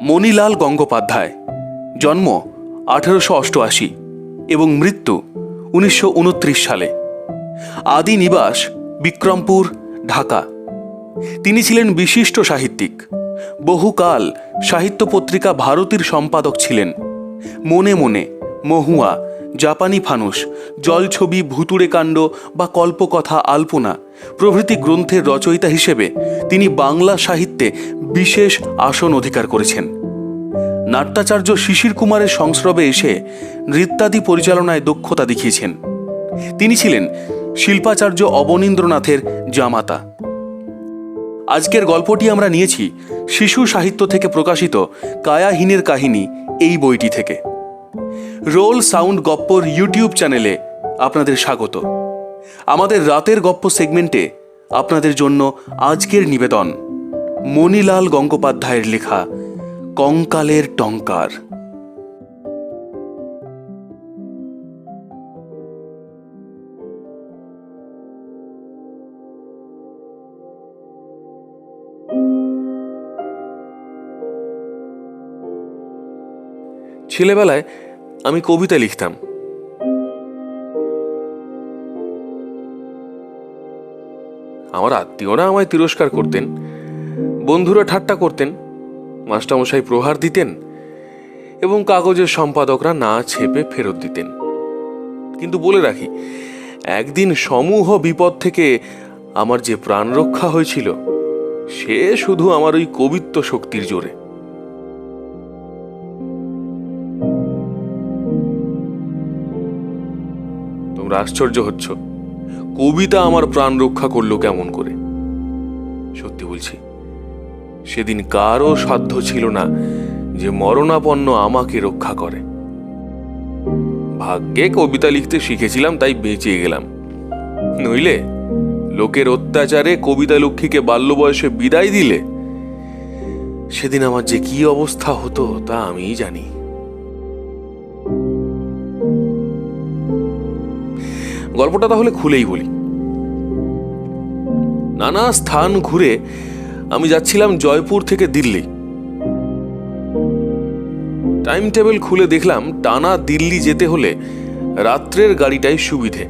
মণিলাল গঙ্গোপাধ্যায়, জন্ম 1888 এবং মৃত্যু 1929 সালে। আদি নিবাস বিক্রমপুর, ঢাকা। তিনি ছিলেন বিশিষ্ট সাহিত্যিক। বহুকাল সাহিত্য পত্রিকা ভারতীর সম্পাদক ছিলেন। মনে মনে, মহুয়া, জাপানি ফানুস, জলছবি, ভুতুড়ে কাণ্ড বা কল্পকথা, আলপনা প্রভৃতি গ্রন্থের রচয়িতা হিসেবে তিনি বাংলা সাহিত্যে বিশেষ আসন অধিকার করেছেন। নাট্যাচার্য শিশির কুমারের সংস্রবে এসে নৃত্যাদি পরিচালনায় দক্ষতা দেখিয়েছেন। তিনি ছিলেন শিল্পাচার্য অবনীন্দ্রনাথের জামাতা। আজকের গল্পটি আমরা নিয়েছি শিশু সাহিত্য থেকে প্রকাশিত কায়াহীনের কাহিনী এই বইটি থেকে। রোল সাউন্ড গপ্পর ইউটিউব চ্যানেলে আপনাদের স্বাগত। আমাদের রাতের গপ্প সেগমেন্টে আপনাদের জন্য আজকের নিবেদন মণিলাল গঙ্গোপাধ্যায়ের লেখা কঙ্কালের টঙ্কার। ছেলেবেলায় আমি কবিতা লিখতাম। আমার আত্মীয়রা আমায় তিরস্কার করতেন, বন্ধুরা ঠাট্টা করতেন, মাস্টারমশাই প্রহার দিতেন এবং কাগজের সম্পাদকরা না ছেপে ফেরত দিতেন। কিন্তু বলে রাখি, একদিন সমূহ বিপদ থেকে আমার যে প্রাণ রক্ষা হয়েছিল সে শুধু আমার ওই কবিত্ব শক্তির জোরে। তোমরা আশ্চর্য হচ্ছ, কবিতা আমার প্রাণ রক্ষা করলো কেমন করে? সত্যি বলছি, সেদিন কারও সাধ্য ছিল না যে মরণাপন্ন আমাকে রক্ষা করে। ভাগ্যে কবিতা লিখতে শিখেছিলাম তাই বেঁচে গেলাম, নইলে লোকের অত্যাচারে কবিতা লক্ষ্মীকে বাল্য বয়সে বিদায় দিলে সেদিন আমার যে কি অবস্থা হতো তা আমিই জানি। গল্পটা তাহলে খুলেই বলি। নানা স্থান ঘুরে আমি যাচ্ছিলাম জয়পুর থেকে দিল্লি। টাইম টেবিল খুলে দেখলাম টানা দিল্লি যেতে হলে রাত্রের গাড়িটাই সুবিধে।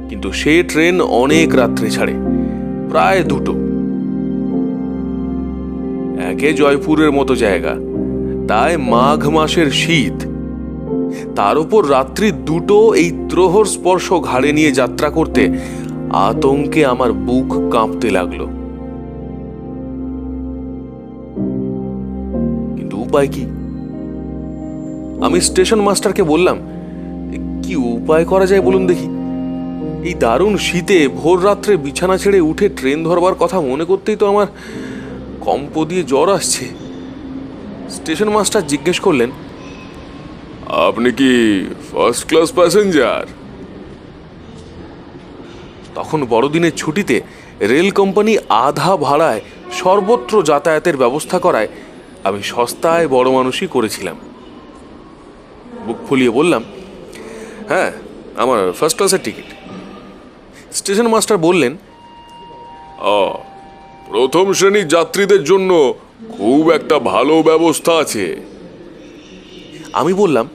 কিন্তু সে ট্রেন অনেক রাত্রে ছাড়ে, প্রায় 2টো। একে জয়পুরের মতো জায়গা, তাই মাঘ মাসের শীত, তার উপর রাত্রি 2টো, এই ত্রহর স্পর্শ ঘাড়ে নিয়ে যাত্রা করতে আতঙ্কে আমার বুক কাঁপতে লাগলো। কিন্তু উপায় কি? আমি স্টেশন মাস্টারকে বললাম, কি উপায় করা যায় বলুন দেখি। এই দারুণ শীতে ভোর রাত্রে বিছানা ছেড়ে উঠে ট্রেন ধরবার কথা মনে করতেই তো আমার কম্প দিয়ে জ্বর আসছে। স্টেশন মাস্টার জিজ্ঞেস করলেন, আপনি কি ফার্স্ট ক্লাস প্যাসেঞ্জার? তখন বড়দিনের ছুটিতে রেল কোম্পানি আধা ভাড়ায় সর্বত্র যাতায়াতের ব্যবস্থা করায় আমি সস্তায় বড় মানুষই করেছিলাম। বুক ফুলিয়ে বললাম, হ্যাঁ, আমার ফার্স্ট ক্লাসের টিকিট। স্টেশন মাস্টার বললেন, প্রথম শ্রেণীর যাত্রীদের জন্য খুব একটা ভালো ব্যবস্থা আছে। আমি বললাম,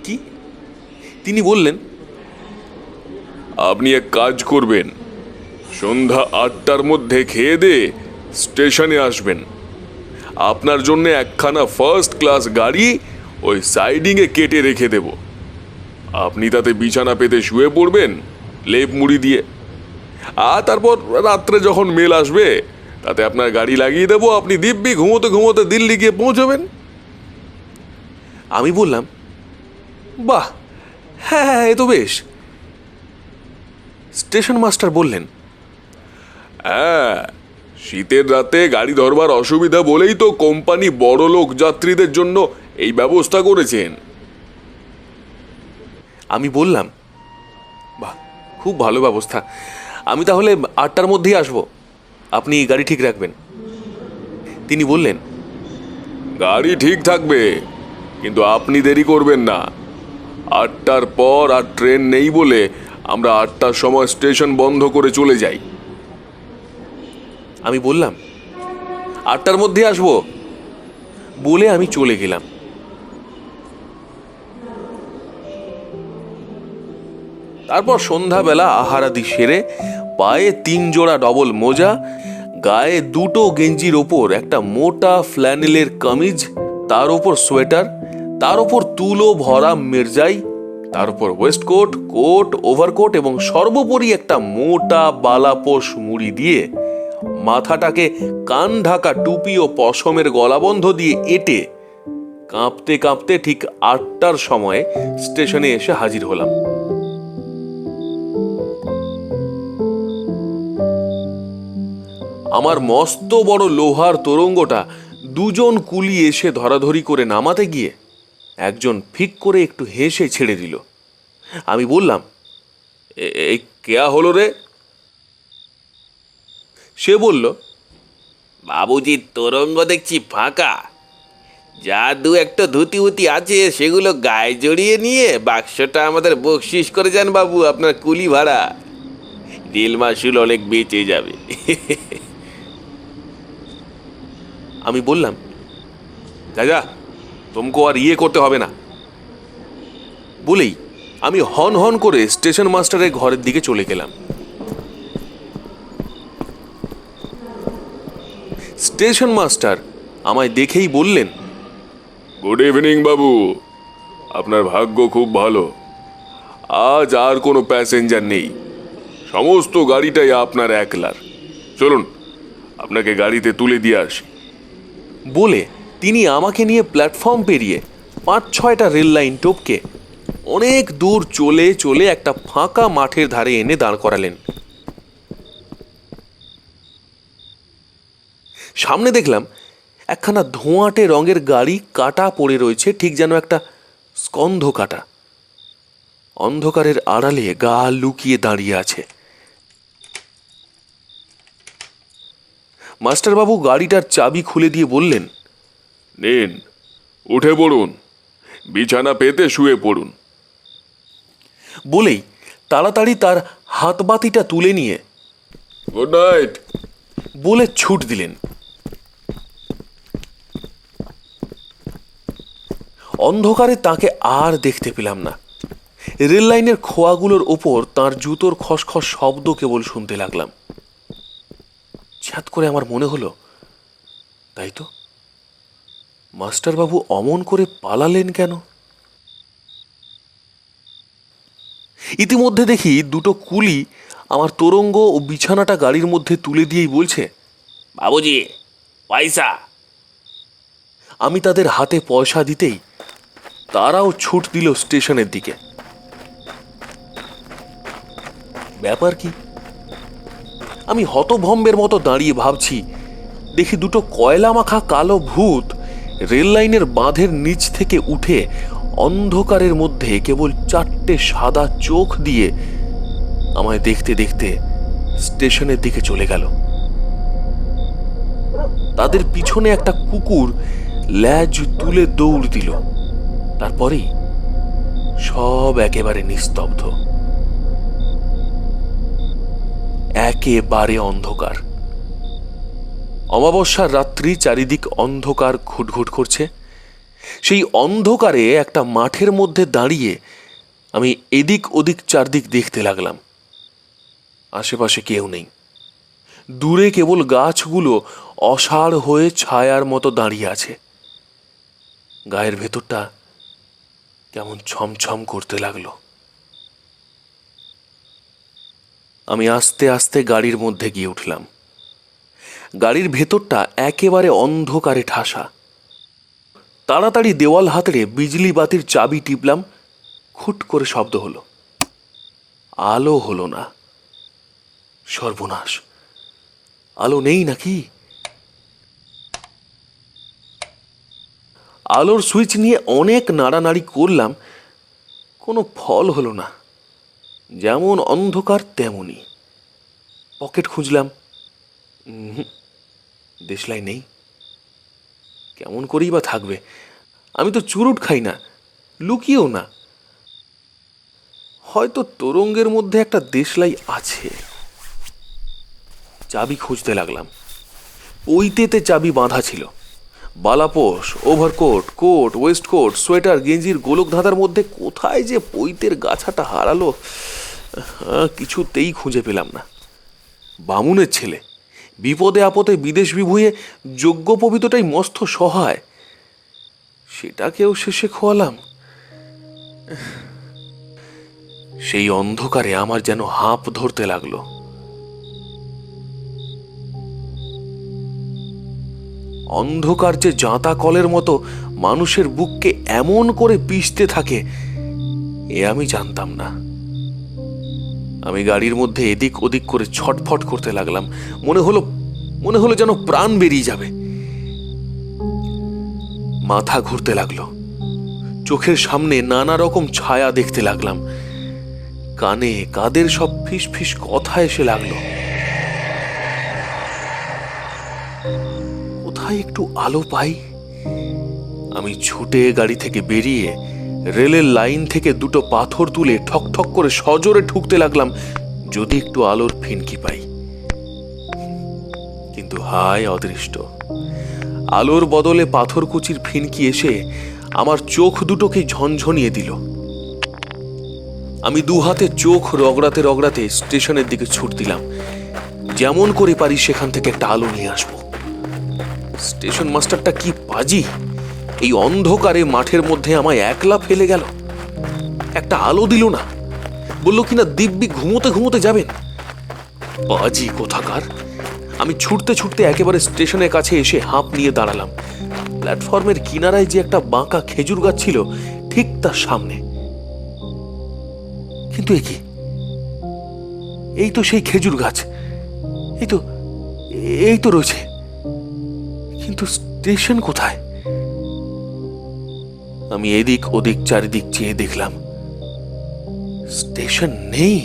কি? তিনি বললেন, আপনি এক কাজ করবেন, সন্ধ্যা 8টার মধ্যে খেয়ে দিয়ে স্টেশনে আসবেন। আপনার জন্য একখানা ফার্স্ট ক্লাস গাড়ি ওই সাইডিংয়ে কেটে রেখে দেব। আপনি তাতে বিছানা পেতে শুয়ে পড়বেন লেপ মুড়ি দিয়ে, আর তারপর রাত্রে যখন মেল আসবে তাতে আপনার গাড়ি লাগিয়ে দেবো, আপনি দিব্যি ঘুমোতে ঘুমোতে দিল্লি গিয়ে পৌঁছবেন। আমি বললাম, বাহ, হ্যাঁ হ্যাঁ, এ তো বেশ। স্টেশন মাস্টার বললেন, হ্যাঁ, শীতের রাতে গাড়ি ধরবার অসুবিধা বলেই তো কোম্পানি বড় লোক যাত্রীদের জন্য এই ব্যবস্থা করেছেন। আমি বললাম, বাহ, খুব ভালো ব্যবস্থা। আমি তাহলে 8টার মধ্যেই আসবো, আপনি গাড়ি ঠিক রাখবেন। তিনি বললেন, গাড়ি ঠিক থাকবে, কিন্তু আপনি দেরি করবেন না। 8টার পর আর ট্রেন নেই বলে আমরা 8টার সময় স্টেশন বন্ধ করে চলে যাই। আমি বললাম, 8টার মধ্যে আসবো বলে আমি চলে গেলাম। তারপর সন্ধ্যাবেলা আহারাদি সেরে পায়ে 3 জোড়া ডবল মোজা, গায়ে 2টো গেঞ্জির ওপর একটা মোটা ফ্ল্যানেলের কামিজ, তার ওপর সোয়েটার, তার ওপর তুলো ভরা মির্জাই, তার উপর ওয়েস্টকোট, কোট, ওভারকোট এবং সর্বোপরি একটা মোটা বালাপোষ মুড়ি দিয়ে মাথাটাকে কান ঢাকা টুপি ও পশমের গলাবন্ধ দিয়ে এঁটে কাঁপতে কাঁপতে ঠিক 8টার সময় স্টেশনে এসে হাজির হলাম। আমার মস্ত বড় লোহার তোরঙ্গটা 2জন কুলি এসে ধরাধরি করে নামাতে গিয়ে একজন ফিক করে একটু হেসে ছেড়ে দিল। আমি বললাম, এই কেয়া হলো রে? সে বলল, বাবুজি তোরঙ্গ দেখছি ফাঁকা, যা 2-1 ধুতি উতি আছে সেগুলো গায়ে জড়িয়ে নিয়ে বাক্সটা আমাদের বকশিস করে যান বাবু, আপনার কুলি ভাড়া। রেল মাসুল অনেক বেঁচে যাবে। আমি বললাম, যা তোমকো আর ইয়ে করতে হবে না বলেই আমি হন হন করে স্টেশন মাস্টারের ঘরের দিকে চলে গেলাম। স্টেশন মাস্টার আমায় দেখেই বললেন, গুড ইভিনিং বাবু, আপনার ভাগ্য খুব ভালো, আজ আর কোনো প্যাসেঞ্জার নেই, সমস্ত গাড়িটাই আপনার একলার, চলুন আপনাকে গাড়িতে তুলে দিয়ে আসি। বলে তিনি আমাকে নিয়ে প্ল্যাটফর্ম পেরিয়ে 5-6টা রেল লাইন টপকে অনেক দূর চলে চলে একটা ফাঁকা মাঠের ধারে এনে দাঁড় করালেন। সামনে দেখলাম একখানা ধোঁয়াটে রঙের গাড়ি কাটা পড়ে রয়েছে, ঠিক যেন একটা স্কন্ধ কাটা, অন্ধকারের আড়ালে গা লুকিয়ে দাঁড়িয়ে আছে। মাস্টারবাবু গাড়িটার চাবি খুলে দিয়ে বললেন, নিন, উঠে পড়ুন, বিছানা পেতে শুয়ে পড়ুন। বলেই তাড়াতাড়ি তার হাতবাতিটা তুলে নিয়ে গুড নাইট বলে ছুট দিলেন। অন্ধকারে তাকে আর দেখতে পেলাম না। রেল লাইনের খোয়াগুলোর ওপর তার জুতোর খসখস শব্দ কেবল শুনতে লাগলাম। ছাত করে আমার মনে হলো, তাই তো, মাস্টারবাবু অমন করে পালালেন কেন? ইতিমধ্যে দেখি 2টো কুলি আমার তোরঙ্গ ও বিছানাটা গাড়ির মধ্যে তুলে দিয়েই বলছে, বাবুজি পয়সা। আমি তাদের হাতে পয়সা দিতেই তারাও ছুট দিল স্টেশনের দিকে। ব্যাপার কি? আমি হতভম্বের মতো দাঁড়িয়ে ভাবছি, দেখি 2টো কয়লা মাখা কালো ভূত রেল লাইনের বাঁধের নিচ থেকে উঠে অন্ধকারের মধ্যে কেবল 4টে সাদা চোখ দিয়ে আমায় দেখতে দেখতে স্টেশনের দিকে চলে গেল। তাদের পিছনে একটা কুকুর ল্যাজ তুলে দৌড় দিল। তারপরেই সব একেবারে নিস্তব্ধ, একেবারে অন্ধকার। অমাবস্যার রাত্রি, চারিদিক অন্ধকার ঘুটঘুট করছে। সেই অন্ধকারে একটা মাঠের মধ্যে দাঁড়িয়ে আমি এদিক ওদিক চারদিক দেখতে লাগলাম। আশেপাশে কেউ নেই, দূরে কেবল গাছগুলো অসাড় হয়ে ছায়ার মতো দাঁড়িয়ে আছে। গায়ের ভেতরটা কেমন ছমছম করতে লাগলো। আমি আস্তে আস্তে গাড়ির মধ্যে গিয়ে উঠলাম। গাড়ির ভেতরটা একেবারে অন্ধকারে ঠাসা। তাড়াতাড়ি দেওয়াল হাতড়ে বিজলি বাতির চাবি টিপলাম। খুট করে শব্দ হলো, আলো হলো না। সর্বনাশ, আলো নেই নাকি? আলোর সুইচ নিয়ে অনেক নাড়ানাড়ি করলাম, কোনো ফল হলো না। যেমন অন্ধকার তেমনই। পকেট খুঁজলাম, দেশলাই নেই। কেমন করেই বা থাকবে? আমি তো চুরুট খাই না, লুকিয়েও না। হয়তো তোরঙ্গের মধ্যে একটা দেশলাই আছে। চাবি খুঁজতে লাগলাম, পৈতেতে চাবি বাঁধা ছিল। বালাপোষ, ওভারকোট, কোট, ওয়েস্টকোট, সোয়েটার, গেঞ্জির গোলক ধাঁধার মধ্যে কোথায় যে পৈতের গাছাটা হারালো কিছুতেই খুঁজে পেলাম না। বামুনের ছেলে, বিপদে আপদে বিদেশ বিভুঁয়ে যজ্ঞোপবীতটাই মস্ত সহায়, সেটাকেও শেষে খোয়ালাম। সেই অন্ধকারে আমার যেন হাঁপ ধরতে লাগলো। অন্ধকার যে জাঁতা কলের মতো মানুষের বুককে এমন করে পিষতে থাকে এ আমি জানতাম না। আমি গাড়ির মধ্যে এদিক ওদিক করে ছটফট করতে লাগলাম। মনে হলো যেন প্রাণ বেরিয়ে যাবে। মাথা ঘুরতে লাগলো, চোখের সামনে নানা রকম ছায়া দেখতে লাগলাম, কানে কাদের সব ফিস ফিস কথা এসে লাগলো। কোথায় একটু আলো পাই? আমি ছুটে গাড়ি থেকে বেরিয়ে রেলের লাইন থেকে দুটো পাথর তুলে ঠক ঠক করে সজোরে ঠুকতে লাগলাম, যদি একটু আলোর ফিনকি পাই। কিন্তু হায় অদৃষ্ট, আলোর বদলে পাথরকুচির ফিনকি এসে আমার চোখ দুটোকে ঝনঝনিয়ে দিল। আমি দু হাতে চোখ রগড়াতে রগড়াতে স্টেশনের দিকে ছুট দিলাম, যেমন করে পারি সেখান থেকে একটা আলো নিয়ে আসবো। স্টেশন মাস্টারটা কি পাজি, এই অন্ধকারে মাঠের মধ্যে আমায় একলা ফেলে গেল, একটা আলো দিল না, বলল কিনা দিব্যি ঘুমোতে ঘুমোতে যাবেন। পাজি কোথাকার। আমি ছুটতে ছুটতে একেবারে স্টেশনের কাছে এসে হাঁপ নিয়ে দাঁড়ালাম। প্ল্যাটফর্মের কিনারায় যে একটা বাঁকা খেজুর গাছ ছিল ঠিক তার সামনে। কিন্তু এই তো সেই খেজুর গাছ, এই তো রয়েছে, কিন্তু স্টেশন কোথায়? আমি এদিক ওদিক চারিদিক চেয়ে দেখলাম, স্টেশন নেই।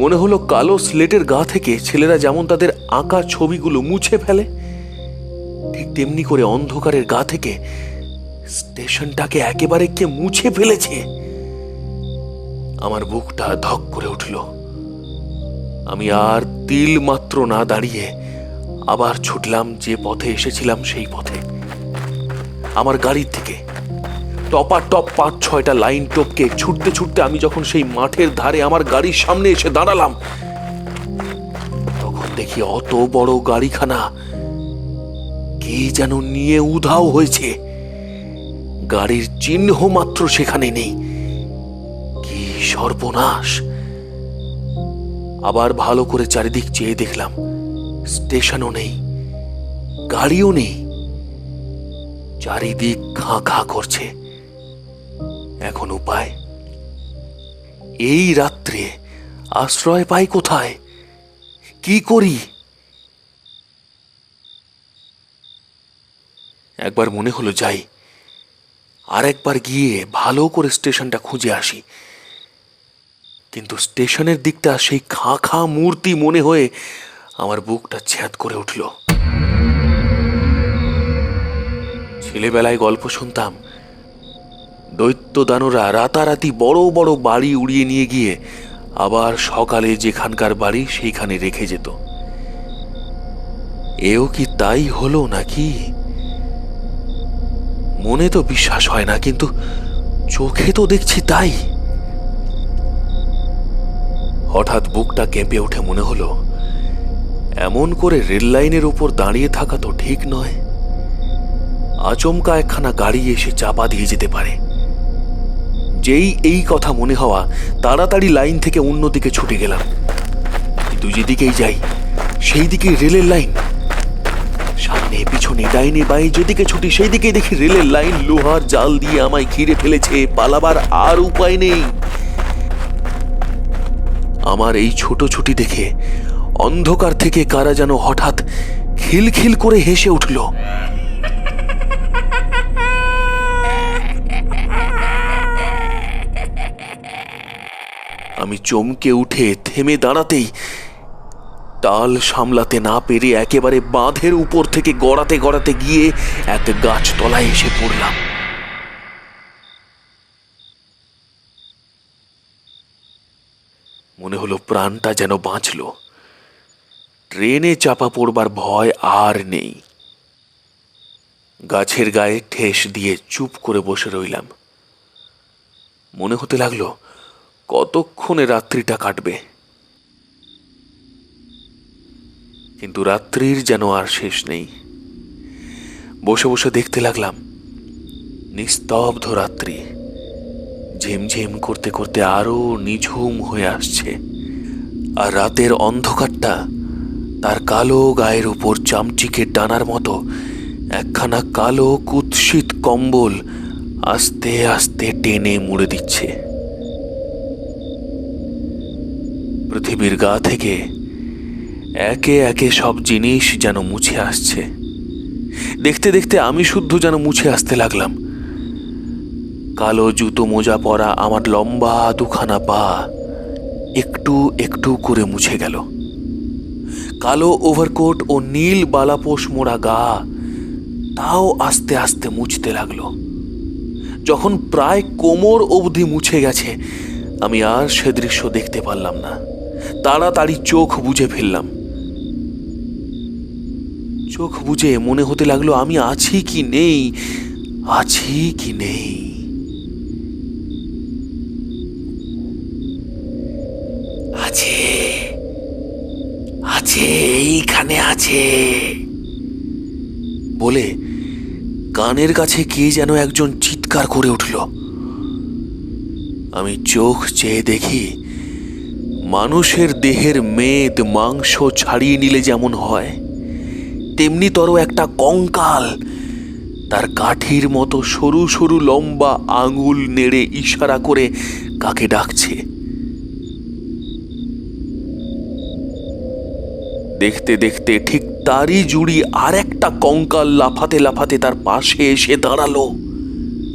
মনে হলো কালো স্লেটের গা থেকে ছেলেরা যেমন তাদের আঁকা ছবিগুলো মুছে ফেলে, ঠিক তেমনি করে অন্ধকারের গা থেকে স্টেশনটাকে একেবারে কে মুছে ফেলেছে। আমার বুকটা ধক করে উঠল। আমি আর তিল মাত্র না দাঁড়িয়ে আবার ছুটলাম যে পথে এসেছিলাম সেই পথে। আমার গাড়ির থেকে টপাটপ 5-6টা লাইন টপকে ছুটতে ছুটতে আমি যখন সেই মাঠের ধারে আমার গাড়ির সামনে এসে দাঁড়ালাম, তখন দেখি অত বড় গাড়িখানা কি যেন নিয়ে উধাও হয়েছে। গাড়ির চিহ্ন মাত্র সেখানে নেই। কি সর্বনাশ! আবার ভালো করে চারিদিক চেয়ে দেখলাম, স্টেশনও নেই, গাড়িও নেই, চারিদিক খাঁ খাঁ করছে। এখন উপায়? এই রাত্রে আশ্রয় পাই কোথায়? কি করি? একবার মনে হলো যাই, আর একবার গিয়ে ভালো করে স্টেশনটা খুঁজে আসি। কিন্তু স্টেশনের দিকটা সেই খাঁ খাঁ মূর্তি মনে হয়ে আমার বুকটা ছ্যাদ করে উঠল। ছেলেবেলায় গল্প শুনতাম, দৈত্য দানরা রাতারাতি বড় বড় বাড়ি উড়িয়ে নিয়ে গিয়ে আবার সকালে যেখানকার বাড়ি সেইখানে রেখে যেত। এও কি তাই হলো নাকি? মনে তো বিশ্বাস হয় না, কিন্তু চোখে তো দেখছি তাই। হঠাৎ বুকটা কেঁপে উঠে মনে হলো, এমন করে রেল লাইনের উপর দাঁড়িয়ে থাকা তো ঠিক নয়। আচমকা একখানা গাড়ি এসে চাপা দিয়ে যেতে পারে। যেই এই কথা মনে হওয়া, তাড়াতাড়ি লাইন থেকে অন্যদিকে ছুটে গেলাম। কিন্তু যেদিকেই যাই সেই দিকে রেলের লাইন। সামনে পিছনে ডাইনে বাঁয়ে যেদিকে ছুটি সেই দিকে দেখি রেলের লাইন লোহার জাল দিয়ে আমায় ঘিরে ফেলেছে। পালাবার আর উপায় নেই। আমার এই ছোট ছুটি দেখে অন্ধকার থেকে কারা যেন হঠাৎ খিলখিল করে হেসে উঠল। আমি চমকে উঠে থেমে দাঁড়াতেই টাল সামলাতে না পেরে একেবারে বাঁধের উপর থেকে গড়াতে গড়াতে গিয়ে এক গাছ তলায় এসে পড়লাম। মনে হলো প্রাণটা যেন বাঁচল। ট্রেনে চাপা পড়বার ভয় আর নেই। গাছের গায়ে ঠেস দিয়ে চুপ করে বসে রইলাম। মনে হতে লাগলো কতক্ষণে রাত্রিটা কাটবে, কিন্তু রাত্রির যেন আর শেষ নেই। বসে বসে দেখতে লাগলাম নিস্তব্ধ রাত্রি ঝিমঝিম করতে করতে আরো নিঝুম হয়ে আসছে, আর রাতের অন্ধকারটা তার কালো গায়ের উপর চামচিকে টানার মতো একখানা কালো কুৎসিত কম্বল আস্তে আস্তে টেনে মুড়ে দিচ্ছে। পৃথিবীর গা থেকে একে একে সব জিনিস যেন মুছে আসছে। দেখতে দেখতে আমি শুদ্ধ যেন মুছে আসতে লাগলাম। কালো জুতো মোজা পরা আমার লম্বা দুখানা পা একটু একটু করে মুছে গেল। কালো ওভারকোট ও নীল বালাপোষ মোড়া গা তাও আস্তে আস্তে মুছতে লাগলো। যখন প্রায় কোমর অবধি মুছে গেছে, আমি আর সে দৃশ্য দেখতে পারলাম না। তাড়াতাড়ি চোখ বুজে ফেললাম। চোখ বুজে মনে হতে লাগলো আমি আছি কি নেই, আছি কি নেই। আছে, আছে, এইখানে আছে বলে কানের কাছে কে যেন একজন চিৎকার করে উঠল। আমি চোখ চেয়ে দেখি মানুষের দেহের মেদ মাংস ছাড়িয়ে নিলে যেমন হয় তেমনি তর একটা কঙ্কাল তার কাঠির মতো সরু সরু লম্বা আঙুল নেড়ে ইশারা করে কাকে ডাকছে। দেখতে দেখতে ঠিক তারই জুড়ি আর একটা কঙ্কাল লাফাতে লাফাতে তার পাশে এসে দাঁড়ালো।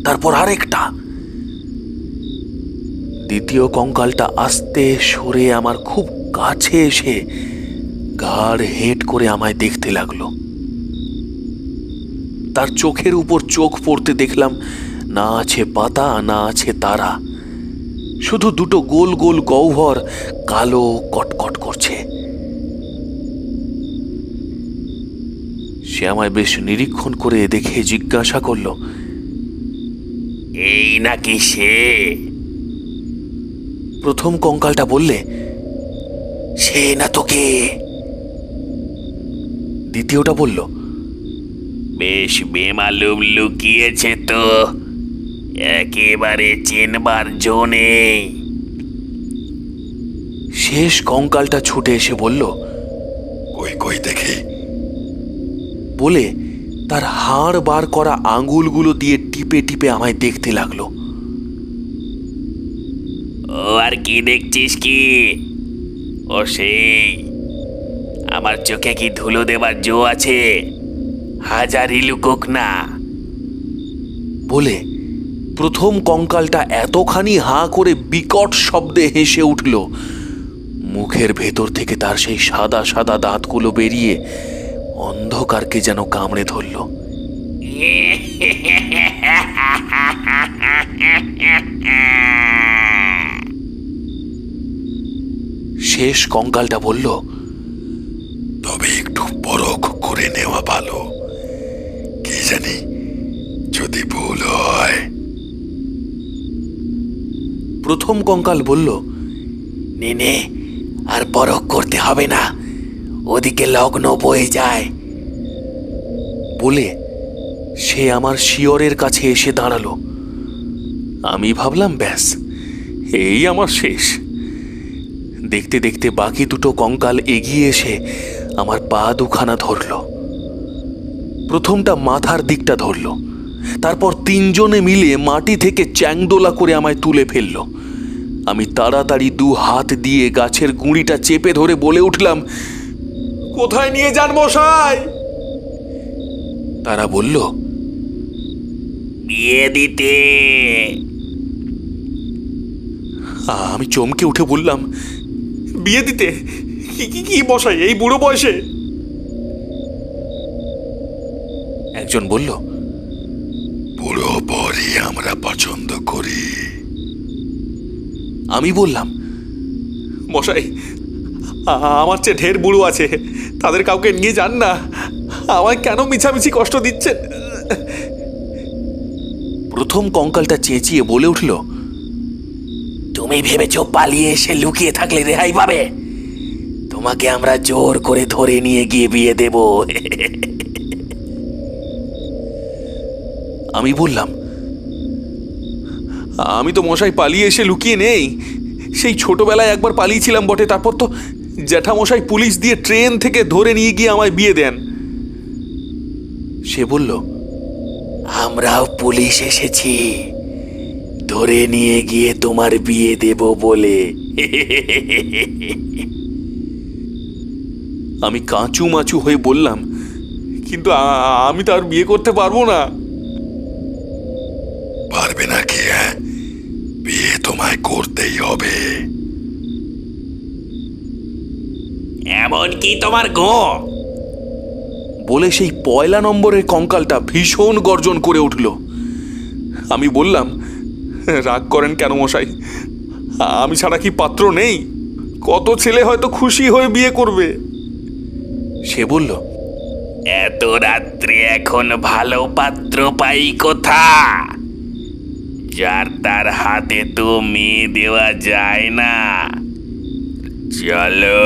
তারপর আরেকটা। দ্বিতীয় কঙ্কালটা আস্তে সরে আমার খুব কাছে এসে ঘাড় হেঁট করে আমায় দেখতে লাগলো। তার চোখের উপর চোখ পড়তে দেখলাম না আছে পাতা, না আছে তারা, শুধু দুটো গোল গোল গহ্বর কালো কটকট করছে। সে আমায় বেশ নিরীক্ষণ করে দেখে জিজ্ঞাসা করলো, এই নাকি সে? প্রথম কঙ্কালটা বললে, সে না তোকে। দ্বিতীয়টা বলল, বেশ বেমালুম লুকিয়েছে তো, একেবারে চেনবার জো নেই। শেষ কঙ্কালটা ছুটে এসে বলল, কই কই দেখি, বলে তার হাড় বার করা আঙ্গুলগুলো দিয়ে টিপে টিপে আমায় দেখতে লাগলো। ও আর কি দেখছিস কি? ও সেই আমার চোখে কি ধুলো দেবার জো আছে? হাজারই লুকোক না। বলে প্রথম কঙ্কালটা এতখানি হাঁ করে বিকট শব্দে হেসে উঠল, মুখের ভেতর থেকে তার সেই সাদা সাদা দাঁতগুলো বেরিয়ে অন্ধকারকে যেন কামড়ে ধরল। শেষ কঙ্কালটা বলল, তবে একটু পরখ করে নেওয়া ভালো, কি জানি যদি ভুল হয়। প্রথম কঙ্কাল বলল, নে নে, আর পরখ করতে হবে না, ওদিকে লগ্ন বয়ে যায়। বলে সে আমার শিয়রের কাছে এসে দাঁড়ালো। আমি ভাবলাম ব্যাস, এই আমার শেষ। দেখতে দেখতে বাকি দুটো কঙ্কাল এগিয়ে এসে আমার পা দুখানা ধরল। প্রথমটা মাথার দিকটা ধরল, তারপর তিনজনে মিলে মাটি থেকে চ্যাংদোলা করে আমায় তুলে ফেলল। আমি তাড়াতাড়ি দু হাত দিয়ে গাছের গুঁড়িটা চেপে ধরে বলে উঠলাম, কোথায় নিয়ে যান মশাই? তারা বলল, বিয়ে দিতে। আমি চমকে উঠে বললাম, বিয়ে দিতে? কি মশাই, এই বুড়ো বয়সে? একজন বলল, বুড়ো বরই আমরা পছন্দ করি। আমি বললাম, মশাই আমার চেয়ে ঢের বুড়ো আছে, তাদের কাউকে নিয়ে যান না, আমায় কেন মিছামিছি কষ্ট দিচ্ছেন? প্রথম কঙ্কালটা চেঁচিয়ে বলে উঠল, তুমি ভেবেছো পালিয়ে এসে লুকিয়ে থাকলে রেহাই পাবে? তোমাকে আমরা জোর করে ধরে নিয়ে গিয়ে বিয়ে দেব। আমি বললাম, আমি তো মশাই পালিয়ে এসে লুকিয়ে নেই। সেই ছোটবেলায় একবার পালিয়েছিলাম বটে, তারপর তো জ্যাঠামশাই পুলিশ দিয়ে ট্রেন থেকে ধরে নিয়ে গিয়ে আমায় বিয়ে দেন। সে বলল, আমরাও পুলিশ এসেছি ধরে নিয়ে গিয়ে তোমার বিয়ে দেব বলে। আমি কাঁচু মাচু হয়ে বললাম, কিন্তু আমি তো আর বিয়ে করতে পারবো না। পারবে না কি? বিয়ে তোমায় করতেই হবে। এমন কি তোমার গো? বলে সেই পয়লা নম্বরের কঙ্কালটা ভীষণ গর্জন করে উঠল। আমি বললাম, রাগ করেন কেন মশাই? আমি ছাড়া কি পাত্র নেই? কত ছেলে হয়তো খুশি হয়ে বিয়ে করবে। সে বলল, এত রাত্রে এখন ভালো পাত্র পাই কোথা? যার তার হাতে তো মেয়ে দেওয়া যায় না। চলো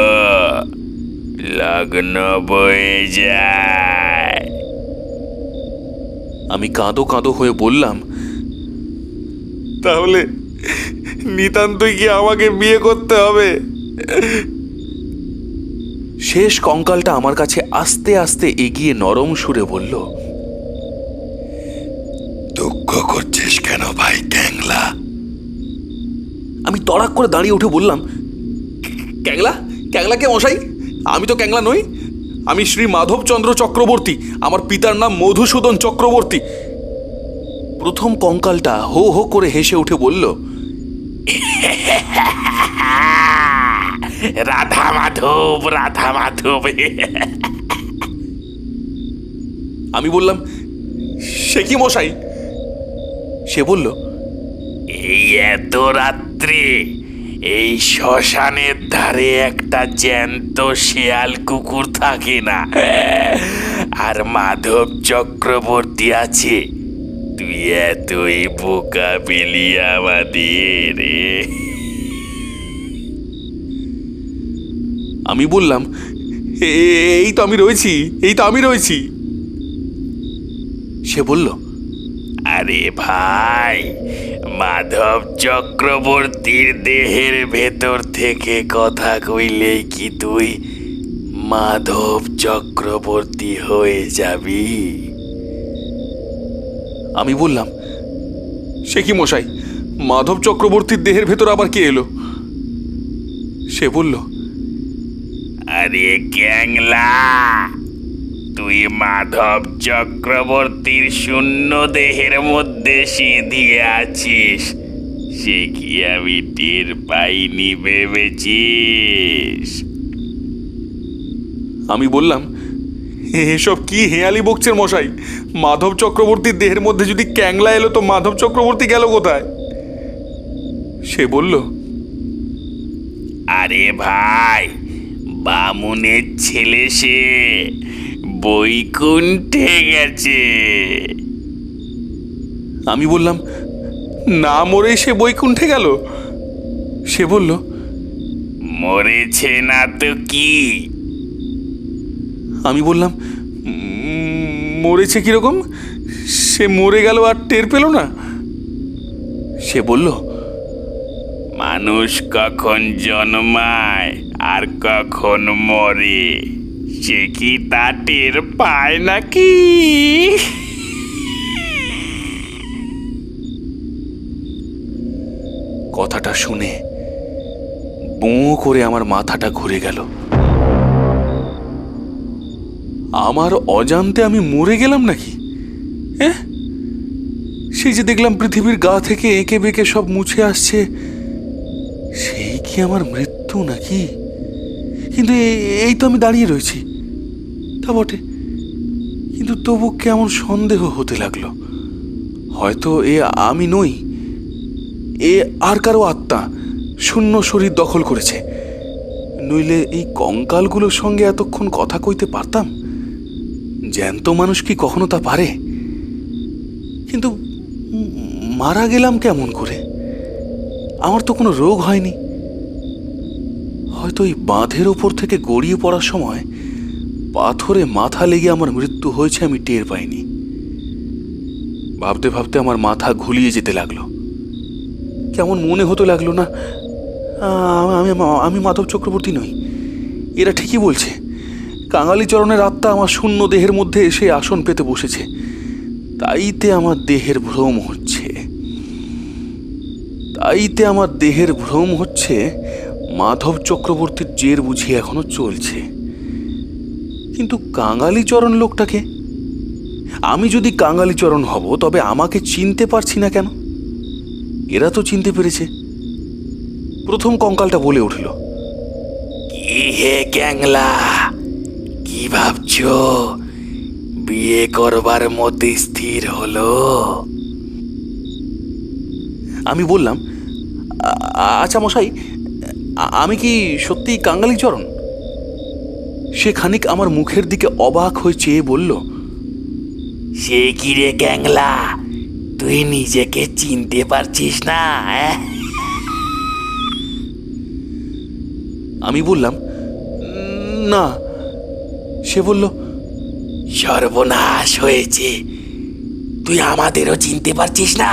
লগ্ন বয়ে যায়। আমি কাঁদো কাঁদো হয়ে বললাম, তাহলে নিতান্তই কি আমাকে বিয়ে করতে হবে? শেষ কঙ্কালটা আমার কাছে আস্তে আস্তে এগিয়ে নরম সুরে বলল, দুঃখ করছিস কেন ভাই ক্যাংলা? আমি তড়াক করে দাঁড়িয়ে উঠে বললাম, ক্যাংলা? ক্যাংলা কে মশাই? আমি তো ক্যাংলা নই। আমি শ্রী মাধবচন্দ্র চক্রবর্তী। আমার পিতার নাম মধুসূদন চক্রবর্তী। প্রথম কঙ্কালটা হো হো করে হেসে উঠে বলল, রাধা মাধব, রাধা মাধব। আমি বললাম, সে কি মশাই? সে বলল, এই এত রাত্রে এই শ্মশানের ধারে একটা জ্যান্ত শেয়াল কুকুর থাকে না, আর মাধব চক্রবর্তী আছে। তুই এতই বোকা পেলি আমাদের। আমি বললাম, এই তো আমি রয়েছি, এই তো আমি রয়েছি। সে বলল, আরে ভাই, মাধব চক্রবর্তীর দেহের ভেতর থেকে কথা কইলেই কি তুই মাধব চক্রবর্তী হয়ে যাবি? আমি বললাম, সে কি মশাই? মাধব চক্রবর্তীর দেহের ভেতর আবার কে এলো? সে বলল, আরে ক্যাংলা, তুই মাধব চক্রবর্তীর শূন্য দেহের মধ্যে সিঁধিয়ে আছিস। সে কি আমি টের পাইনি ভেবেছিস? আমি বললাম, এসব কি হেয়ালি বকছেন মশাই? মাধব চক্রবর্তীর দেহের মধ্যে যদি ক্যাংলা এলো, তো মাধব চক্রবর্তী গেল কোথায়? সে বলল, আরে ভাই, বামুনের ছেলে সে বৈকুণ্ঠে গেছে। আমি বললাম, না মরে সে বৈকুণ্ঠে গেল? সে বলল, মরেছে না তো কি? আমি বললাম, মরেছে কিরকম? সে মরে গেল আর টের পেল না? সে বলল, মানুষ কখন জন্মায় আর কখন মরে, সে কি তা টের পায় নাকি? কথাটা শুনে বোঁ করে আমার মাথাটা ঘুরে গেল। আমার অজান্তে আমি মরে গেলাম নাকি? হ্যাঁ, সেই যে দেখলাম পৃথিবীর গা থেকে এঁকে বেঁকে সব মুছে আসছে, সেই কি আমার মৃত্যু নাকি? কিন্তু এই তো আমি দাঁড়িয়ে রয়েছি, তা বটে, কিন্তু তবু কেমন সন্দেহ হতে লাগলো। হয়তো এ আমি নই, এ আর কারো আত্মা শূন্য শরীর দখল করেছে। নইলে এই কঙ্কালগুলোর সঙ্গে এতক্ষণ কথা কইতে পারতাম? জ্যান্ত মানুষ কি কখনো তা পারে? কিন্তু মারা গেলাম কেমন করে? আমার তো কোনো রোগ হয়নি। হয়তো এই বাঁধের ওপর থেকে গড়িয়ে পড়ার সময় পাথরে মাথা লেগে আমার মৃত্যু হয়েছে, আমি টের পাইনি। ভাবতে ভাবতে আমার মাথা ঘুলিয়ে যেতে লাগলো। কেমন মনে হতে লাগলো না আমি মাধব চক্রবর্তী নই। এরা ঠিকই বলছে, কাঙালিচরণের আত্মা আমার শূন্য দেহের মধ্যে এসে আসন পেতে বসেছে। তাইতে আমার দেহের ভ্রম হচ্ছে। মাধব চক্রবর্তীর জের বুঝি এখনো চলছে। কিন্তু কাঙালিচরণ লোকটাকে, আমি যদি কাঙালিচরণ হব তবে আমাকে চিনতে পারছি না কেন? এরা তো চিনতে পেরেছে। প্রথম কঙ্কালটা বলে উঠল, কি হে ক্যাংলা, কি ভাবছো? বিয়ে করবার মতে স্থির হলো? আমি বললাম, আচ্ছা মশাই, আমি কি সত্যিই কাঙালিচরণ? সে খানিক আমার মুখের দিকে অবাক হয়ে চেয়ে বলল, সে কি রে ক্যাংলা, তুই নিজেকে চিনতে পারছিস না? আমি বললাম, না। সে বলল, সর্বনাশ হয়েছে, তুই আমাদেরও চিনতে পারছিস না?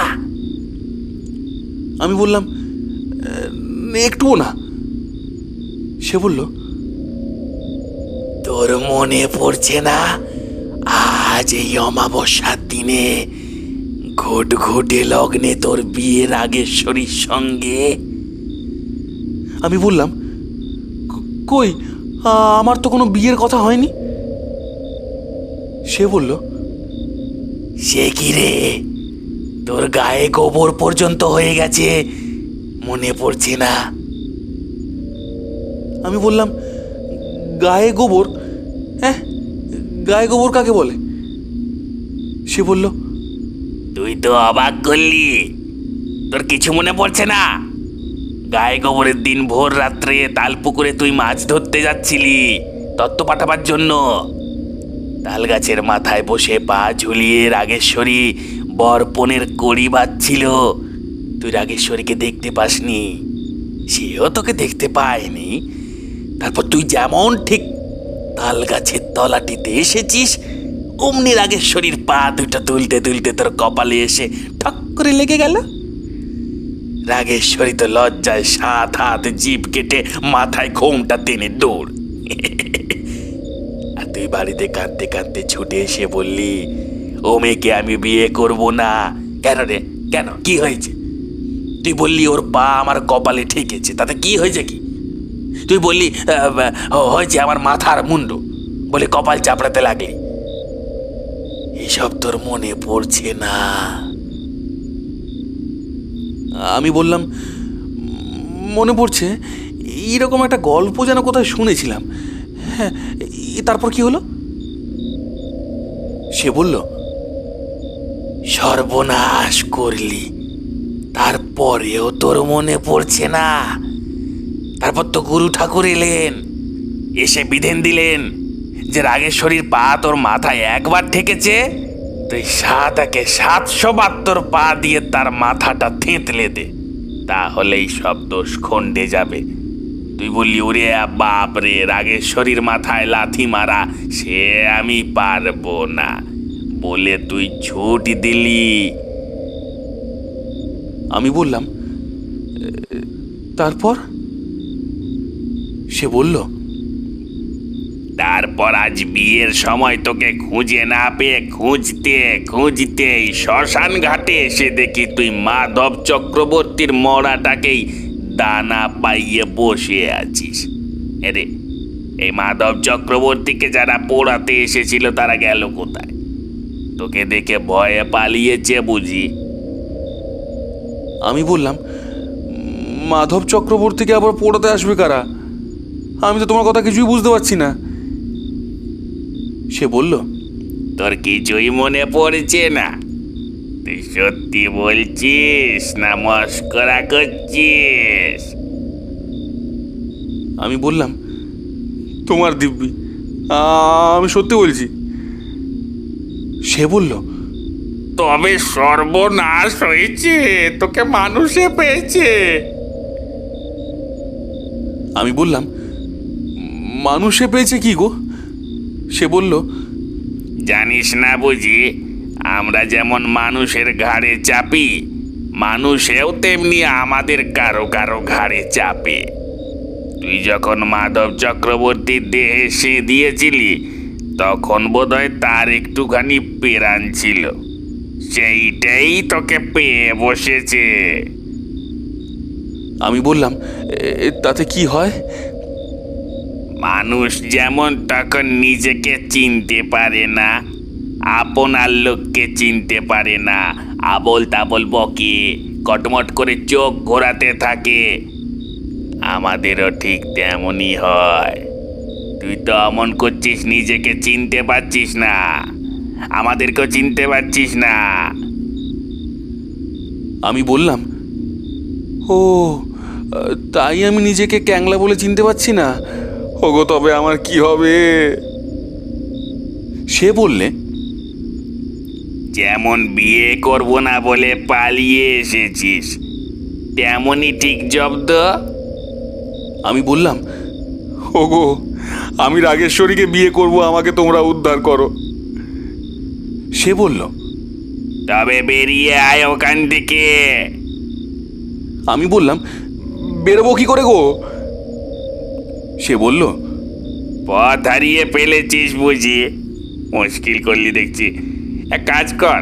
আমি বললাম, একটুও না। সে বলল, তোর মনে পড়ছে না আজ এই অমাবস্যার দিনে ঘুটঘুটে লগ্নে তোর বিয়ে রাগেশ্বরীর সঙ্গে? আমি বললাম, কই, আমার তো কোনো বিয়ের কথা হয়নি। সে বলল, সে কি রে, তোর গায়ে গোবর পর্যন্ত হয়ে গেছে, মনে পড়ছে না? আমি বললাম, গায়ে গোবর? হ্যাঁ, গায়ে গোবর কাকে বলে? সে বলল, তুই তো অবাক করলি, তোর কিছু মনে পড়ছে না? গায়ে গোবরের দিন ভোর রাত্রে তাল পুকুরে তুই মাছ ধরতে যাচ্ছিলি তত্ত্ব পাঠাবার জন্য। তাল গাছের মাথায় বসে পা ঝুলিয়ে রাগেশ্বরী বরপনের কড়ি বাজছিল। তুই রাগেশ্বরীকে দেখতে পাসনি, সেও তোকে দেখতে পায়নি। তারপর তুই যেমন ঠিক তাল গাছের তলাটিতে এসেছিস, অমনি রাগেশ্বরীর পা দুটো তুলতে তুলতে তোর কপালে এসে ঠক করে লেগে গেল। রাগেশ্বরী তো লজ্জায় 7 হাত জিভ কেটে মাথায় ঘোমটা টেনে দৌড়। আর তুই বাড়িতে কাঁদতে কাঁদতে ছুটে এসে বললি, ও মেয়েকে আমি বিয়ে করব না। কেন রে, কেন, কি হয়েছে? তুই বললি ওর পা আমার কপালে ঠেকেছে, তাতে কি হয়েছে? কি তুই বললি হয়েছে আমার মাথার মুন্ডু, বলে কপাল চাপড়াতে লাগলি। এসব তোর মনে পড়ছে না? আমি বললাম, মনে পড়ছে, এইরকম একটা গল্প যেন কোথায় শুনেছিলাম। হ্যাঁ, তারপর কি হলো? সে বলল, সর্বনাশ করলি, তারপরেও তোর মনে পড়ছে না? তারপর তো গুরু ঠাকুর এলেন, এসে বিধান দিলেন যে রাগেশ্বরীর পা তোর মাথায় একবার ঠেকেছে, তুই 772 পা দিয়ে তার মাথাটা থেঁতলে দে, তাহলেই সব দোষ খণ্ডে যাবে। তুই বললি, ওরে বাপ রে, রাগেশ্বরীর মাথায় লাথি মারা সে আমি পারবো না, বলে তুই ছুট দিলি। আমি বললাম, তারপর? সে বলল, তারপর আজ বিয়ের সময় তোকে খুঁজে না পেয়ে খুঁজতে খুঁজতে শ্মশান ঘাটে এসে দেখি তুই মাধব চক্রবর্তীর মরাটাকেই দানা পাইয়ে বসে আছিস। এরে, এই মাধব চক্রবর্তীকে যারা পোড়াতে এসেছিল তারা গেল কোথায়? তোকে দেখে ভয়ে পালিয়েছে বুঝি? আমি বললাম, মাধব চক্রবর্তীকে আবার পোড়াতে আসবে কারা? আমি তো তোমার কথা কিছুই বুঝতে পারছি না। সে বলল, তোর কিছুই মনে পড়ছে না? তুই সত্যি বলছিস না মস্করা করছিস? আমি বললাম, তোমার দিব্যি, আমি সত্যি বলছি। সে বলল, তবে সর্বনাশ হয়েছে, তোকে মানুষে পেয়েছে। আমি বললাম, মানুষে পেয়েছে কি গো? সে বলল, জানিস না বুঝি, আমরা যেমন মানুষের ঘাড়ে চাপি, মানুষেও তেমনি আমাদের কারো কারো ঘাড়ে চাপে। তুই যখন মাধব চক্রবর্তীর দেহে সে দিয়েছিলি, তখন বোধহয় তার একটুখানি পেরান ছিল, সেইটাই তোকে পেয়ে বসেছে। আমি বললাম, তাতে কি হয়? মানুষ যেমন তখন নিজেকে চিনতে পারে না, আপনার লোককে চিনতে পারে না, আবল তাবল বকে, কটমট করে চোখ ঘোরাতে থাকে, আমাদেরও ঠিক তেমনই হয়। তুই তো অমন করছিস, নিজেকে চিনতে পারছিস না, আমাদেরকেও চিনতে পারছিস না। আমি বললাম, ও তাই আমি নিজেকে ক্যাংলা বলে চিনতে পারছি না। ওগো, তবে আমার কি হবে? সে বললে, যেমন বিয়ে করব না বলে পালিয়ে এসেছিস, তেমনই ঠিক জব্দ। আমি বললাম, ওগো, আমি রাগেশ্বরীকে বিয়ে করব, আমাকে তোমরা উদ্ধার করো। সে বলল, তবে বেরিয়ে আয় ওখান থেকে। আমি বললাম, বেরোবো কি করে গো? সে বলল, পথ হারিয়ে ফেলেছিস বুঝি, মুশকিল করলি দেখছি। এক কাজ কর,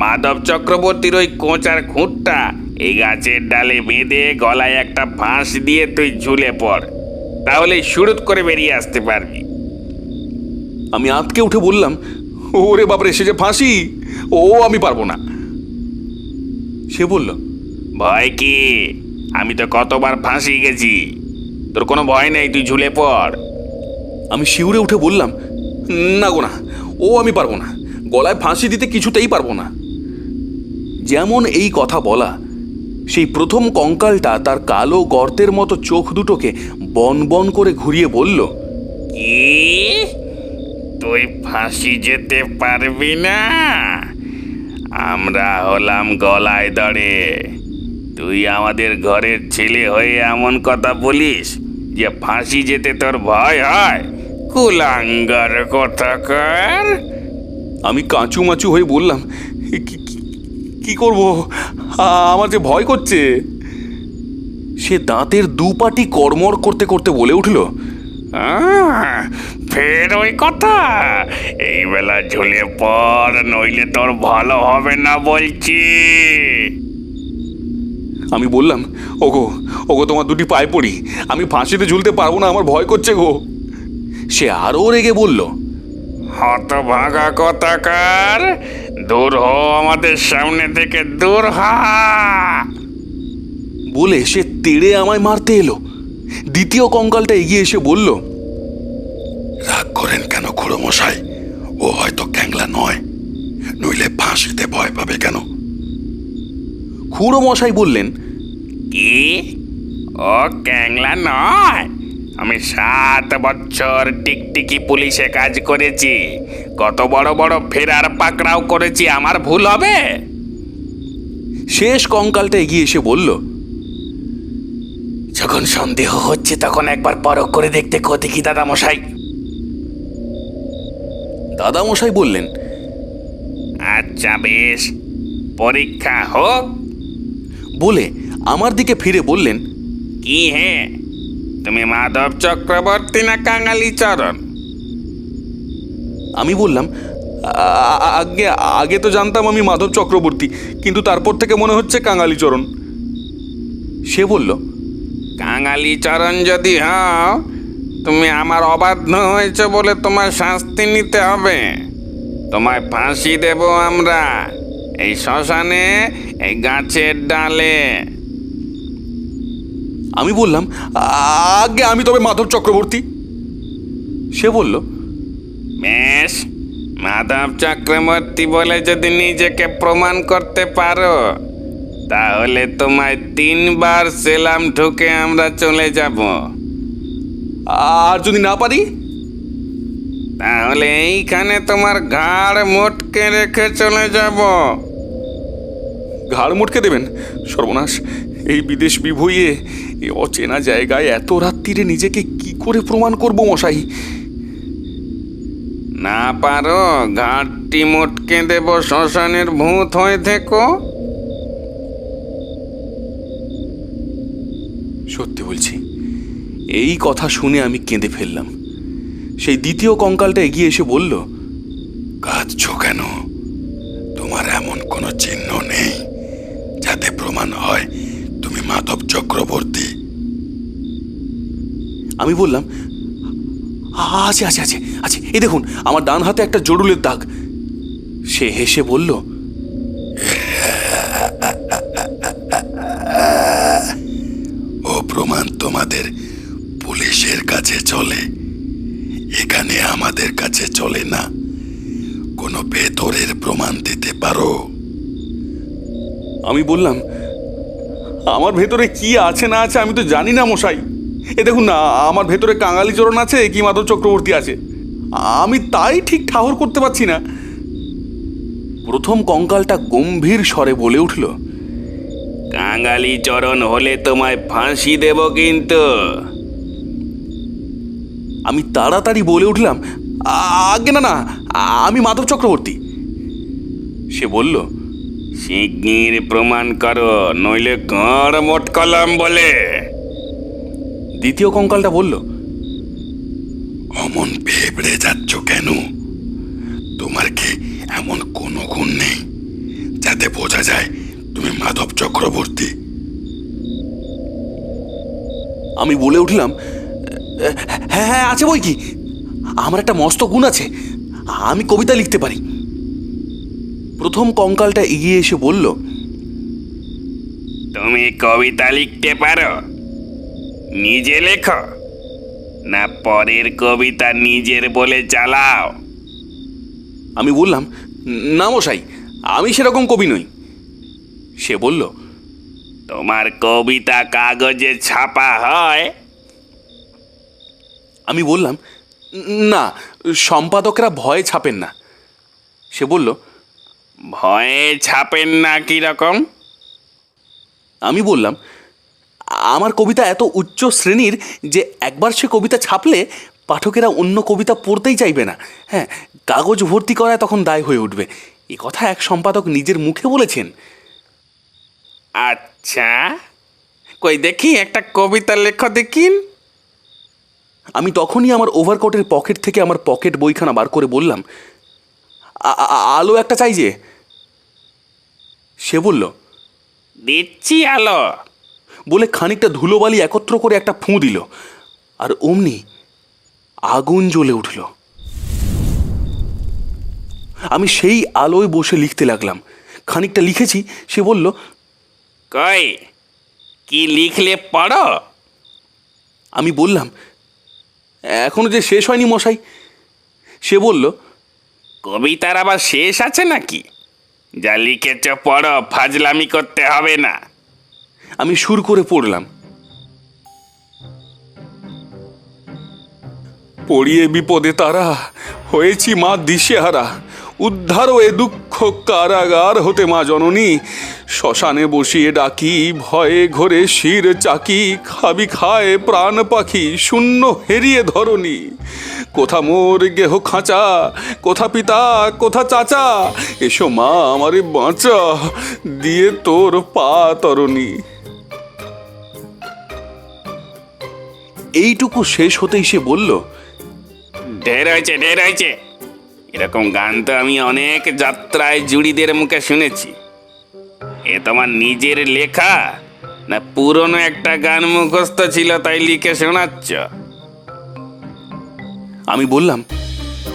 মাধব চক্রবর্তীর ওই কোঁচার খুঁটটা এই গাছের ডালে বেঁধে গলায় একটা ফাঁস দিয়ে তুই ঝুলে পড়, তাহলে শুরুত করে বেরিয়ে আসতে পারবি। আমি আঁতকে উঠে বললাম, ওরে বাপরে, সে যে ফাঁসি, ও আমি পারবো না। সে বলল, ভয় কি? আমি তো কতবার ফাঁসি গেছি, তোর কোনো ভয় নেই, তুই ঝুলে পড়। আমি শিউরে উঠে বললাম, না গো না, ও আমি পারবো না, গলায় ফাঁসি দিতে কিছুতেই পারবো না। যেমন এই কথা বলা, সেই প্রথম কঙ্কালটা তার কালো গর্তের মতো চোখ দুটোকে বন বন করে ঘুরিয়ে বলল, কি? তুই ফাঁসি যেতে পারবি না? আমরা হলাম গলায় দড়ে, তুই আমাদের ঘরের ছেলে হয়ে এমন কথা বলিস যে ফাঁসি যেতে তোর ভয় হয়? কুলাঙ্গার কথাকার। আমি কাঁচু মাচু হয়ে বললাম, কি করব, আমার যে ভয় করছে। সে দাঁতের দুপাটি কড়মড় করতে করতে বলে উঠল, ফের ওই কথা? এই বেলা ঝুলে পড়, নইলে তোর ভালো হবে না বলছি। আমি বললাম, ওগো, ওগো, তোমার দুটি পায়ে পড়ি, আমি ফাঁসিতে ঝুলতে পারবো না, আমার ভয় করছে গো। সে আরও রেগে বলল, হতভাগা কথাকার, দূর হ আমাদের সামনে থেকে, দূর হ। বলে সে তেড়ে আমায় মারতে এলো। দ্বিতীয় কঙ্কালটা এগিয়ে এসে বলল, রাগ করেন কেন খুড়ো মশাই? ও হয়তো ক্যাংলা নয়, নইলে ফাঁসিতে ভয় পাবে কেন? খুড়ো মশাই বললেন, কি? ও ক্যাংলা নয়? আমি 7 বছর টিকটিকি পুলিশে কাজ করেছি, কত বড় বড় ফেরার পাকড়াও করেছি, আমার ভুল হবে? শেষ কঙ্কালটা এগিয়ে এসে বলল, যখন সন্দেহ হচ্ছে তখন একবার পরখ করে দেখতে ক্ষতি কি দাদা মশাই? দাদামশাই বললেন, আচ্ছা বেশ, পরীক্ষা হোক। বলে আমার দিকে ফিরে বললেন, কি হে, তুমি মাধব চক্রবর্তী না কাঙালি চরণ? আমি বললাম, আগে আগে তো জানতাম আমি মাধব চক্রবর্তী, কিন্তু তারপর থেকে মনে হচ্ছে কাঙালিচরণ। সে বলল, কাঙালি চরণ যদি হও, তুমি আমার অবাধ্য হয়েছে বলে তোমার শাস্তি নিতে হবে। তোমায় ফাঁসি দেব আমরা, এই শ্মশানে, এই গাছের ডালে। আমি বললাম, আগে আমি তবে মাধব চক্রবর্তী। সে বলল, বেশ, মাধব চক্রবর্তী বলে যদি নিজেকে প্রমাণ করতে পারো, তাহলে তোমায় 3 বার সেলাম ঢুকে আমরা চলে যাব। আর যদি না পারি? তাহলে এইখানে তোমার ঘাড় মোটকে রেখে চলে যাব। ঘাড় মুটকে দেবেন? সর্বনাশ! এই বিদেশ বিভুঁইয়ে এই অচেনা জায়গায় এত রাত্রিরে নিজেকে কি করে প্রমাণ করব মশাই? না পারো ঘাটটি মোটকে দেব, শ্মশানের ভূত হয়ে থেকো। সত্যি বলছি, এই কথা শুনে আমি কেঁদে ফেললাম। সেই দ্বিতীয় কঙ্কালটা এগিয়ে এসে বলল, কাঁদছো কেন? তোমার এমন কোনো চিহ্ন নেই যাতে প্রমাণ হয় তুমি মাধব চক্রবর্তী? আমি বললাম, আছে আছে আছে আছে, এই দেখুন আমার ডান হাতে একটা জড়ুলের দাগ। সে হেসে বলল, ও প্রমাণ তোমাদের পুলিশের কাছে চলে, এখানে আমাদের কাছে চলে না। কোনো ভেতরের প্রমাণ দিতে পারো? আমি বললাম, আমার ভেতরে কি আছে না আছে আমি তো জানি না মশাই। এ দেখুন না, আমার ভেতরে কাঙালিচরণ আছে কি মাধব চক্রবর্তী আছে, আমি তাই ঠিক ঠাহর করতে পারছি না। প্রথম কঙ্কালটা গম্ভীর স্বরে বলে উঠল, কাঙালি চরণ হলে তোমায় ফাঁসি দেব কিন্তু। আমি তাড়াতাড়ি বলে উঠলাম, আগে না না, আমি মাধব চক্রবর্তী। সে বলল, শিগগির প্রমাণ করো, নইলে ঘাড় মোটকলাম বলে। দ্বিতীয় কঙ্কালটা বলল, অমন ভেবড়ে যাচ্ছ কেন? তোমার কি এমন কোনো গুণ নেই যাতে বোঝা যায় তুমি মাধব চক্রবর্তী? আমি বলে উঠলাম, হ্যাঁ হ্যাঁ আছে বই কি, আমার একটা মস্ত গুণ আছে, আমি কবিতা লিখতে পারি। প্রথম কঙ্কালটা এগিয়ে এসে বলল, তুমি কবিতা লিখতে পারো? নিজে লেখো না পরের কবিতা নিজের বলে চালাও? আমি বললাম, না মশাই, আমি সেরকম কবি নই। সে বলল, তোমার কবিতা কাগজে ছাপা হয়? আমি বললাম, না, সম্পাদকরা ভয়ে ছাপেন না। সে বলল, ভয়ে ছাপেন না কিরকম? আমি বললাম, আমার কবিতা এত উচ্চ শ্রেণীর যে একবার সে কবিতা ছাপলে পাঠকেরা অন্য কবিতা পড়তেই চাইবে না। হ্যাঁ, কাগজ ভর্তি করায় তখন দায় হয়ে উঠবে। এ কথা এক সম্পাদক নিজের মুখে বলেছেন। আচ্ছা, কই দেখি একটা কবিতা লেখো দেখিন। আমি তখনই আমার ওভারকোটের পকেট থেকে আমার পকেট বইখানা বার করে বললাম, আলো একটা চাই যে। সে বলল, দিচ্ছি আলো। বলে খানিকটা ধুলোবালি একত্র করে একটা ফুঁ দিল, আর অমনি আগুন জ্বলে উঠল। আমি সেই আলোয় বসে লিখতে লাগলাম। খানিকটা লিখেছি। সে বলল, কই কি লিখলে পড়ো। আমি বললাম, এখনো যে শেষ হয়নি মশাই। সে বলল, কবিতার আবার শেষ আছে নাকি? যা লিখেছ পড়ো, ফাজলামি করতে হবে না। আমি সুর করে পড়লাম, পড়িয়ে বিপদে তারা হয়েছি মা দিশেহারা, উদ্ধার এ দুঃখ কারাগার হতে মা জননী, শ্মশানে বসিয়ে ডাকি ভয়ে ঘরে শির চাকি, খাবি খায় প্রাণ পাখি শূন্য হেরিয়ে ধরণী, কোথা মোর গেহ খাঁচা, কোথা পিতা কোথা চাচা, এসো মা আমারে বাঁচা দিয়ে তোর পা তরণী। এইটুকু শেষ হতেই সে বলল, ঢের হয়েছে ঢের হয়েছে। এরকম গান তো আমি অনেক যাত্রায় জুড়িদের মুখে শুনেছি। এ তোমার নিজের লেখা না পুরনো একটা গান মুখস্থ ছিল তাই লিখে শোনাচ্ছ? আমি বললাম,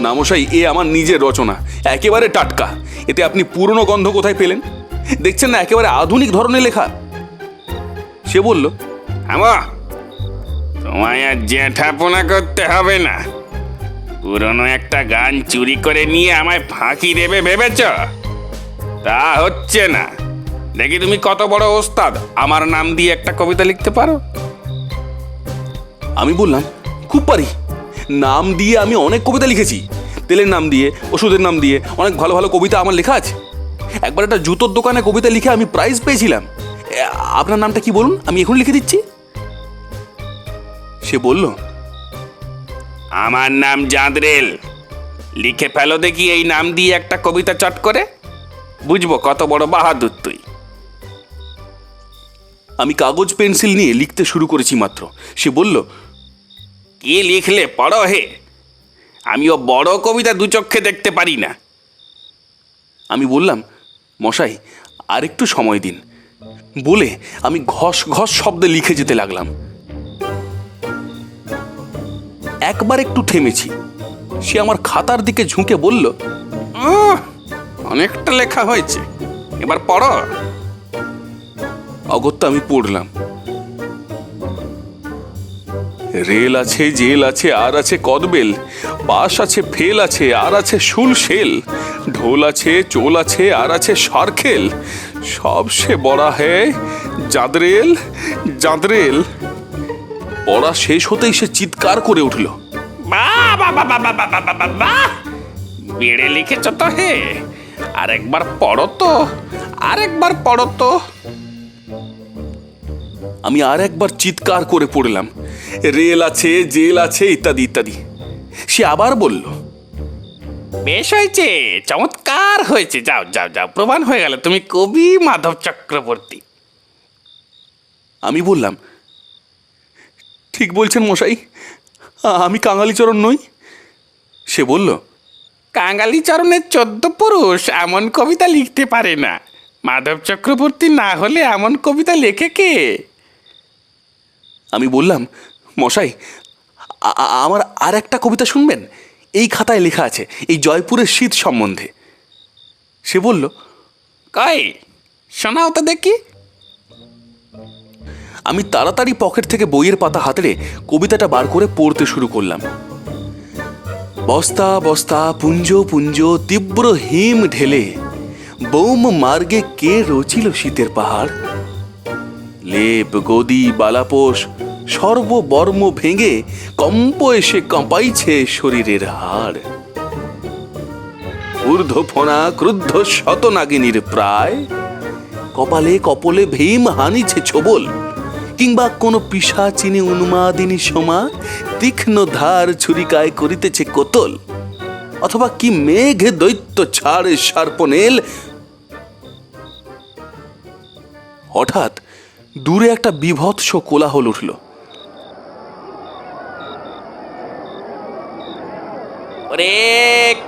না মশাই, এ আমার নিজের রচনা, একেবারে টাটকা। এতে আপনি পুরনো গন্ধ কোথায় পেলেন? দেখছেন না একেবারে আধুনিক ধরনের লেখা। সে বলল, আমা তোমায় আর জ্যাঠাপনা করতে হবে না। পুরনো একটা গান চুরি করে নিয়ে আমায় ফাঁকি দেবে ভেবেছ? তা হচ্ছে না। দেখি তুমি কত বড় ওস্তাদ, আমার নাম দিয়ে একটা কবিতা লিখতে পারো। আমি বললাম, খুব পারি। নাম দিয়ে আমি অনেক কবিতা লিখেছি, তেলের নাম দিয়ে, ওষুধের নাম দিয়ে অনেক ভালো ভালো কবিতা আমার লেখা আছে। একবার একটা জুতোর দোকানে কবিতা লিখে আমি প্রাইজ পেয়েছিলাম। আপনার নামটা কি বলুন, আমি এখন লিখে দিচ্ছি। সে বলল, আমার নাম জাঁদরেল। লিখে ফেলো দেখি এই নাম দিয়ে একটা কবিতা চট করে, বুঝবো কত বড় বাহাদুর তুই। আমি কাগজ পেন্সিল নিয়ে লিখতে শুরু করেছি মাত্র। সে বলল, কি লিখলে পড়ো হে, আমিও বড় কবিতা দু চক্ষে দেখতে পারি না। আমি বললাম, মশাই আর একটু সময় দিন। বলে আমি ঘস ঘস শব্দে লিখে যেতে লাগলাম। একবার একটু থেমেছি। সে আমার খাতার দিকে ঝুঁকে বলল, অনেকটা লেখা হয়েছে, এবার পড়ো। অগত্যা আমি পড়লাম। রেল আছে, জেল আছে, আর আছে কদবেল, পাশ আছে, ফেল আছে, আর আছে শুল শেল, ঢোল আছে, চোল আছে, আর আছে সরখেল, সব সে বড়া হে জাঁদরেল জাঁদরেল। পড়া শেষ হতেই সে চিৎকার করে উঠল, বাহ বাহ বাহ বাহ বাহ বাহ বাহ বাহ, বেড়ে লিখেছ তো হে, আরেকবার পড়ো তো, আরেকবার পড়ো তো। আমি আর একবার চিৎকার করে পড়লাম, রেল আছে, জেল আছে, ইত্যাদি ইত্যাদি। সে আবার বলল, বেশ হয়েছে, চমৎকার হয়েছে, যাও যাও যাও, প্রমাণ হয়ে গেল তুমি কবি মাধব চক্রবর্তী। আমি বললাম, ঠিক বলছেন মশাই, আমি কাঙালিচরণ নই। সে বলল, কাঙালিচরণের 14 পুরুষ এমন কবিতা লিখতে পারে না, মাধব চক্রবর্তী না হলে এমন কবিতা লেখে কে? আমি বললাম, মশাই আমার আর একটা কবিতা শুনবেন, এই খাতায় লেখা আছে এই জয়পুরের শীত সম্বন্ধে। সে বলল, কই শোনাও তো দেখি। আমি তাড়াতাড়ি পকেট থেকে বইয়ের পাতা হাতড়ে কবিতাটা বার করে পড়তে শুরু করলাম। বস্তা বস্তা পুঞ্জ পুঞ্জ তীব্র হিম ঢেলে বৌম মার্গে কে রচিল শীতের পাহাড়, লেপ গদি বালাপোষ সর্ববর্ম ভেঙে কম্প এসে কাঁপাইছে শরীরের হাড়, ঊর্ধ্বফোনা ক্রুদ্ধ শতনাগিনীর প্রায়, কপালে কপলে ভীম হানিছে ছোবল, কিংবা কোন পিশাচিনী উন্মাদিনী সমা তীক্ষ্ণ ধার ছুরিকায় করিতেছে কোতল, অথবা কি মেঘ দৈত্য ছাড়ে সার্পনেল। হঠাৎ দূরে একটা বিভৎস কোলাহল উঠল। ওরে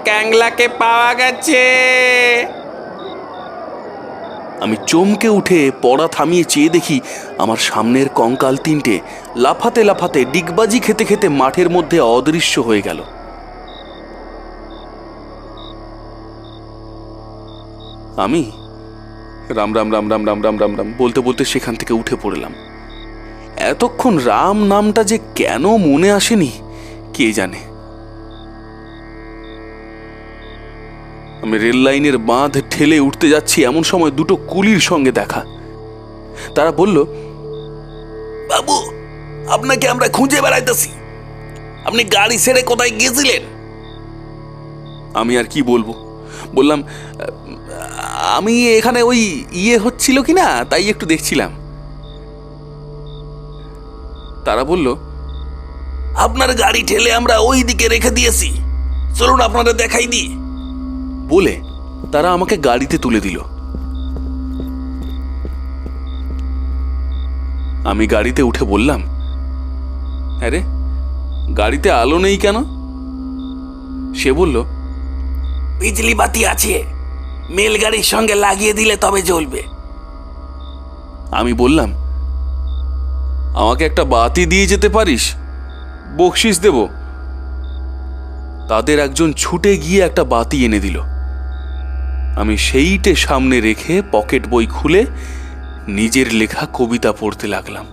ক্যাংলাকে পাওয়া গেছে। আমি চমকে উঠে পড়া থামিয়ে চেয়ে দেখি আমার সামনের কঙ্কাল তিনটে লাফাতে লাফাতে ডিগবাজি খেতে খেতে মাঠের মধ্যে অদৃশ্য হয়ে গেল। আমি রাম রাম রাম রাম রাম রাম রাম রাম বলতে বলতে সেখান থেকে উঠে পড়লাম। এতক্ষণ রাম নামটা যে কেন মনে আসেনি কে জানে। আমি রেল লাইনের বাঁধ ঠেলে উঠতে যাচ্ছি, এমন সময় দুটো কুলির সঙ্গে দেখা। তারা বলল, বাবু আপনাকে আমরা খুঁজে বেড়াইতেছি, আপনি গাড়ি ছেড়ে কোথায় গিয়েছিলেন? আমি আর কি বলবো, বললাম আমি এখানে ওই হচ্ছিল কিনা তাই একটু দেখছিলাম। তারা বলল, আপনার গাড়ি ঠেলে আমরা ওই দিকে রেখে দিয়েছি, চলুন আপনারা দেখাই দিই। বলে তারা আমাকে গাড়িতে তুলে দিল। আমি গাড়িতে উঠে বললাম, আরে গাড়িতে আলো নেই কেন? সে বলল, বিজলি বাতি আছে, মেলগাড়ির সঙ্গে লাগিয়ে দিলে তবে জ্বলবে। আমি বললাম, আমাকে একটা বাতি দিয়ে যেতে পারিস, বকশিস দেব। তাদের একজন ছুটে গিয়ে একটা বাতি এনে দিল। আমি সেইটে সামনে রেখে পকেট বই খুলে নিজের লেখা কবিতা পড়তে লাগলাম।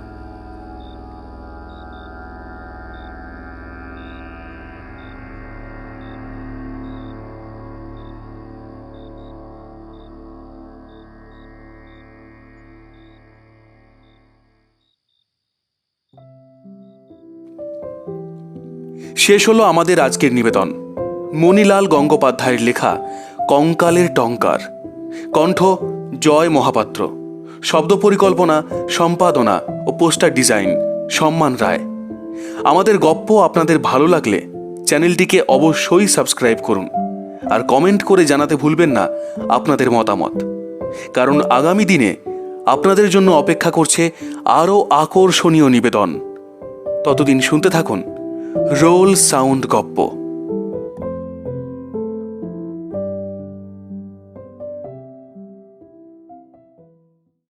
শেষ হলো আমাদের আজকের নিবেদন। মণিলাল গঙ্গোপাধ্যায়ের লেখা কঙ্কালের টঙ্কার। কণ্ঠ জয় মহাপাত্র। শব্দ পরিকল্পনা, সম্পাদনা ও পোস্টার ডিজাইন সম্মান রায়। আমাদের গপ্প আপনাদের ভালো লাগলে চ্যানেলটিকে অবশ্যই সাবস্ক্রাইব করুন আর কমেন্ট করে জানাতে ভুলবেন না আপনাদের মতামত, কারণ আগামী দিনে আপনাদের জন্য অপেক্ষা করছে আরও আকর্ষণীয় নিবেদন। ততদিন শুনতে থাকুন রোল সাউন্ড গপ্প।